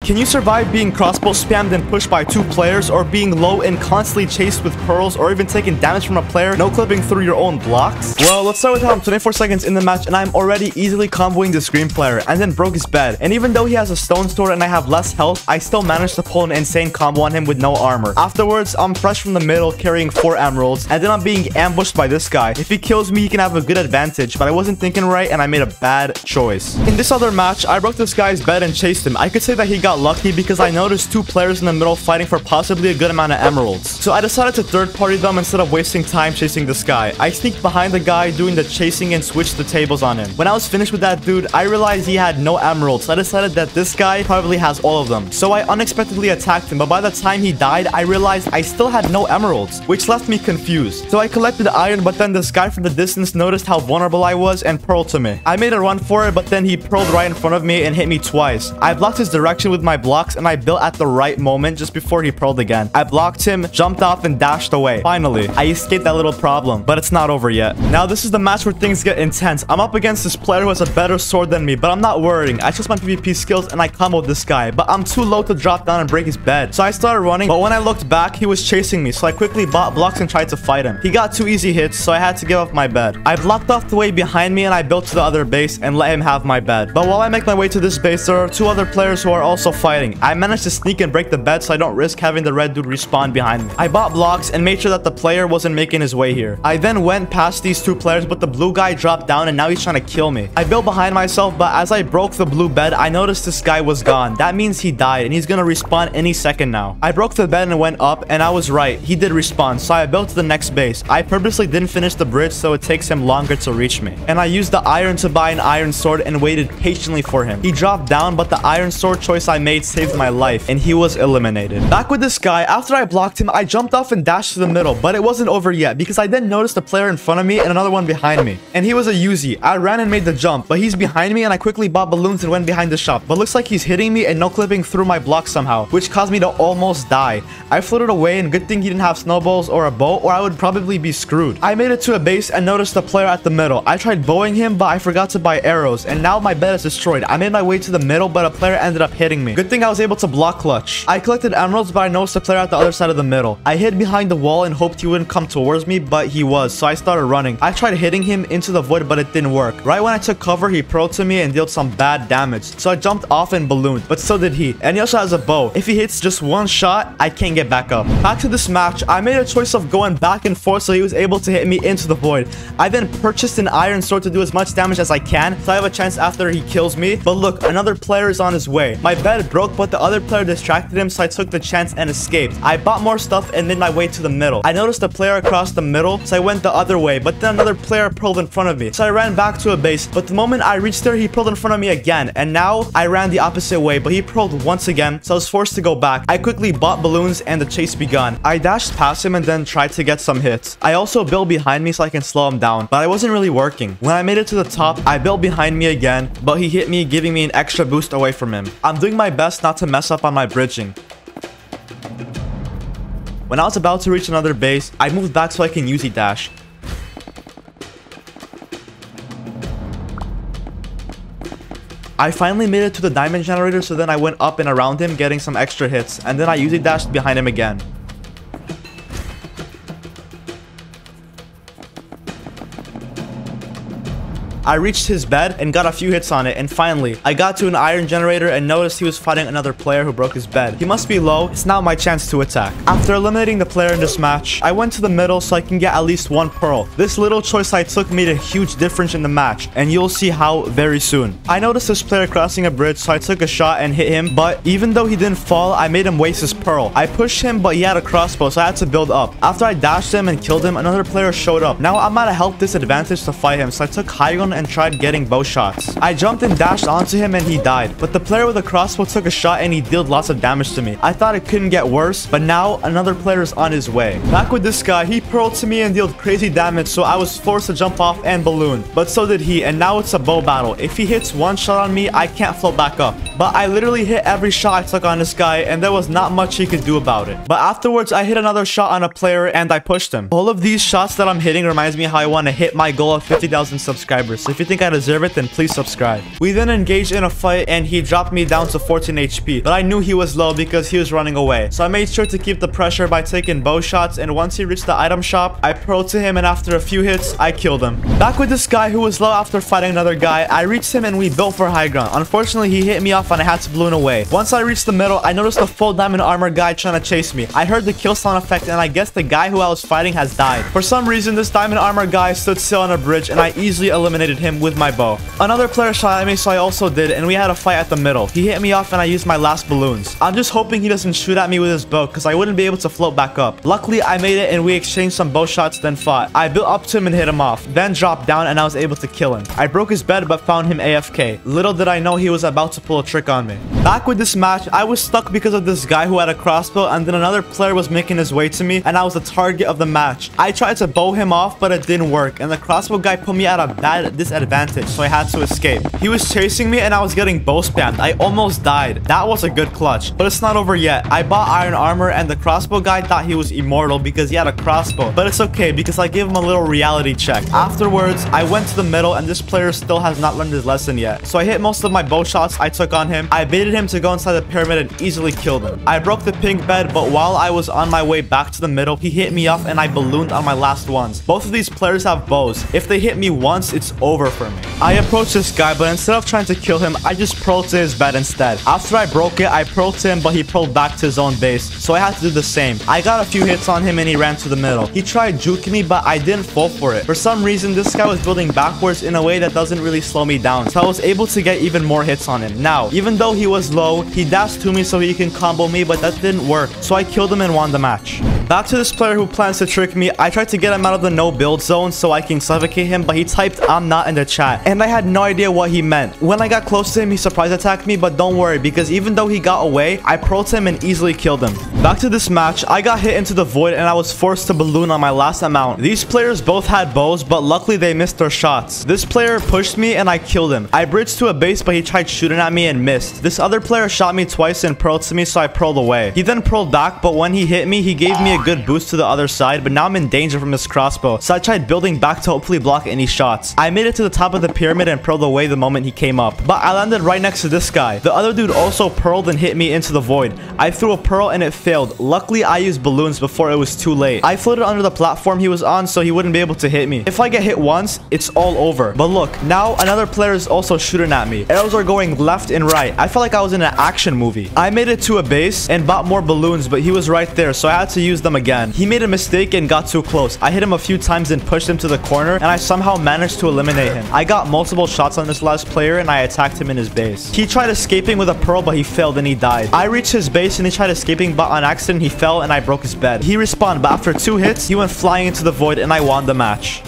Can you survive being crossbow spammed and pushed by 2 players, or being low and constantly chased with pearls, or even taking damage from a player, no clipping through your own blocks? Well, let's start with how I'm 24 seconds in the match and I'm already easily comboing this green player and then broke his bed. And even though he has a stone sword and I have less health, I still managed to pull an insane combo on him with no armor. Afterwards, I'm fresh from the middle carrying 4 emeralds, and then I'm being ambushed by this guy. If he kills me, he can have a good advantage, but I wasn't thinking right and I made a bad choice. In this other match, I broke this guy's bed and chased him. I could say that he got lucky because I noticed 2 players in the middle fighting for possibly a good amount of emeralds. So I decided to third party them instead of wasting time chasing this guy. I sneaked behind the guy doing the chasing and switched the tables on him. When I was finished with that dude, I realized he had no emeralds, so I decided that this guy probably has all of them. So I unexpectedly attacked him, but by the time he died, I realized I still had no emeralds, which left me confused. So I collected iron, but then this guy from the distance noticed how vulnerable I was and pearled to me. I made a run for it, but then he pearled right in front of me and hit me twice. I blocked his direction with my blocks and I built at the right moment just before he pearled again. I blocked him, jumped off, and dashed away. Finally, I escaped that little problem, but it's not over yet. Now this is the match where things get intense. I'm up against this player who has a better sword than me, but I'm not worrying. I just my PvP skills and I comboed this guy, but I'm too low to drop down and break his bed. So I started running, but when I looked back, he was chasing me, so I quickly bought blocks and tried to fight him. He got 2 easy hits, so I had to give up my bed. I blocked off the way behind me and I built to the other base and let him have my bed. But while I make my way to this base, there are 2 other players who are also fighting. I managed to sneak and break the bed so I don't risk having the red dude respawn behind me. I bought blocks and made sure that the player wasn't making his way here. I then went past these 2 players, but the blue guy dropped down and now he's trying to kill me. I built behind myself, but as I broke the blue bed, I noticed this guy was gone. That means he died and he's gonna respawn any second now. I broke the bed and went up, and I was right. He did respawn, so I built to the next base. I purposely didn't finish the bridge so it takes him longer to reach me. And I used the iron to buy an iron sword and waited patiently for him. He dropped down, but the iron sword choice I made saved my life and he was eliminated. Back with this guy, after I blocked him, I jumped off and dashed to the middle, but it wasn't over yet because I then noticed a player in front of me and another one behind me. And he was a Uzi. I ran and made the jump, but he's behind me and I quickly bought balloons and went behind the shop. But looks like he's hitting me and no clipping through my block somehow, which caused me to almost die. I floated away, and good thing he didn't have snowballs or a bow, or I would probably be screwed. I made it to a base and noticed the player at the middle. I tried bowing him, but I forgot to buy arrows, and now my bed is destroyed. I made my way to the middle, but a player ended up hitting me. Good thing I was able to block clutch. I collected emeralds, but I noticed the player at the other side of the middle. I hid behind the wall and hoped he wouldn't come towards me, but he was, so I started running. I tried hitting him into the void, but it didn't work. Right when I took cover, he pearled to me and dealt some bad damage, so I jumped off and ballooned, but so did he. And he also has a bow. If he hits just one shot, I can't get back up. Back to this match, I made a choice of going back and forth so he was able to hit me into the void. I then purchased an iron sword to do as much damage as I can, so I have a chance after he kills me. But look, another player is on his way. My bed broke, but the other player distracted him, so I took the chance and escaped. I bought more stuff and made my way to the middle. I noticed a player across the middle, so I went the other way, but then another player pearled in front of me, so I ran back to a base. But the moment I reached there, he pearled in front of me again, and now I ran the opposite way, but he pearled once again, so I was forced to go back. I quickly bought balloons and the chase begun. I dashed past him and then tried to get some hits. I also built behind me so I can slow him down, but I wasn't really working. When I made it to the top, I built behind me again, but he hit me, giving me an extra boost away from him. I'm doing my best not to mess up on my bridging. When I was about to reach another base, I moved back so I can Uzi dash. I finally made it to the diamond generator, so then I went up and around him getting some extra hits, and then I Uzi dashed behind him again. I reached his bed and got a few hits on it, and finally, I got to an iron generator and noticed he was fighting another player who broke his bed. He must be low. It's now my chance to attack. After eliminating the player in this match, I went to the middle so I can get at least 1 pearl. This little choice I took made a huge difference in the match, and you'll see how very soon. I noticed this player crossing a bridge, so I took a shot and hit him, but even though he didn't fall, I made him waste his pearl. I pushed him, but he had a crossbow, so I had to build up. After I dashed him and killed him, another player showed up. Now I'm at a health disadvantage to fight him, so I took high ground and tried getting bow shots. I jumped and dashed onto him and he died, but the player with a crossbow took a shot and he dealt lots of damage to me. I thought it couldn't get worse, but now another player is on his way. Back with this guy, he pearled to me and dealt crazy damage, so I was forced to jump off and balloon, but so did he, and now it's a bow battle. If he hits one shot on me, I can't float back up, but I literally hit every shot I took on this guy and there was not much he could do about it. But afterwards, I hit another shot on a player and I pushed him. All of these shots that I'm hitting reminds me how I want to hit my goal of 50,000 subscribers. So if you think I deserve it, then please subscribe. We then engaged in a fight and he dropped me down to 14 HP. But I knew he was low because he was running away. So I made sure to keep the pressure by taking bow shots, and once he reached the item shop, I pro'd to him, and after a few hits, I killed him. Back with this guy who was low after fighting another guy, I reached him and we built for high ground. Unfortunately, he hit me off and I had to balloon away. Once I reached the middle, I noticed a full diamond armor guy trying to chase me. I heard the kill sound effect and I guess the guy who I was fighting has died. For some reason, this diamond armor guy stood still on a bridge and I easily eliminated him with my bow. Another player shot at me, so I also did, and we had a fight at the middle. He hit me off and I used my last balloons. I'm just hoping he doesn't shoot at me with his bow because I wouldn't be able to float back up. Luckily, I made it and we exchanged some bow shots, then fought. I built up to him and hit him off, then dropped down and I was able to kill him. I broke his bed but found him AFK. Little did I know he was about to pull a trick on me. Back with this match, I was stuck because of this guy who had a crossbow, and then another player was making his way to me and I was the target of the match. I tried to bow him off but it didn't work, and the crossbow guy put me at a bad disadvantage, so I had to escape. He was chasing me and I was getting bow spammed. I almost died. That was a good clutch, but it's not over yet. I bought iron armor and the crossbow guy thought he was immortal because he had a crossbow, but it's okay because I gave him a little reality check. Afterwards, I went to the middle and this player still has not learned his lesson yet, so I hit most of my bow shots I took on him. I baited him to go inside the pyramid and easily killed him. I broke the pink bed, but while I was on my way back to the middle, he hit me off and I ballooned on my last ones. Both of these players have bows. If they hit me once, it's over for me. I approached this guy, but instead of trying to kill him, I just pro'd to his bed instead. After I broke it, I pro'd to him, but he pro'd back to his own base, so I had to do the same. I got a few hits on him and he ran to the middle. He tried juking me, but I didn't fall for it. For some reason, this guy was building backwards in a way that doesn't really slow me down, so I was able to get even more hits on him. Now, even though he was low, he dashed to me so he can combo me, but that didn't work, so I killed him and won the match. Back to this player who plans to trick me. I tried to get him out of the no build zone so I can suffocate him, but he typed "I'm not" in the chat, and I had no idea what he meant. When I got close to him, he surprise attacked me, but don't worry, because even though he got away, I pro'd him and easily killed him. Back to this match, I got hit into the void and I was forced to balloon on my last amount. These players both had bows, but luckily they missed their shots. This player pushed me and I killed him. I bridged to a base, but he tried shooting at me and missed. This other player shot me twice and pro'd to me, so I pro'd away. He then pro'd back, but when he hit me, he gave me a good boost to the other side, but now I'm in danger from his crossbow, so I tried building back to hopefully block any shots. I made it to the top of the pyramid and pro'd away the moment he came up, but I landed right next to this guy. The other dude also pearled and hit me into the void. I threw a pearl and it failed. Luckily, I used balloons before it was too late. I floated under the platform he was on so he wouldn't be able to hit me. If I get hit once, it's all over. But look, now another player is also shooting at me. Arrows are going left and right. I felt like I was in an action movie. I made it to a base and bought more balloons, but he was right there, so I had to use them again. He made a mistake and got too close. I hit him a few times and pushed him to the corner, and I somehow managed to eliminate him. I got multiple shots on this last player and I attacked him in his base. He tried escaping with a pearl, but he failed and he died. I reached his base and he tried escaping, but on accident he fell and I broke his bed. He respawned, but after 2 hits, he went flying into the void and I won the match.